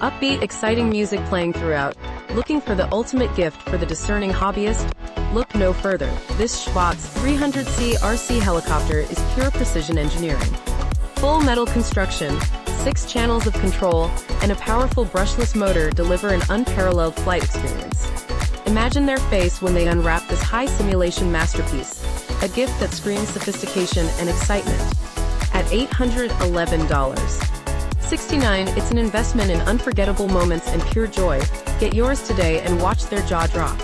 Upbeat, exciting music playing throughout. Looking for the ultimate gift for the discerning hobbyist? Look no further. This Schwaze 300C RC helicopter is pure precision engineering. Full metal construction, 6 channels of control, and a powerful brushless motor deliver an unparalleled flight experience. Imagine their face when they unwrap this high simulation masterpiece, a gift that screams sophistication and excitement. At $811.69, it's an investment in unforgettable moments and pure joy. Get yours today and watch their jaw drop.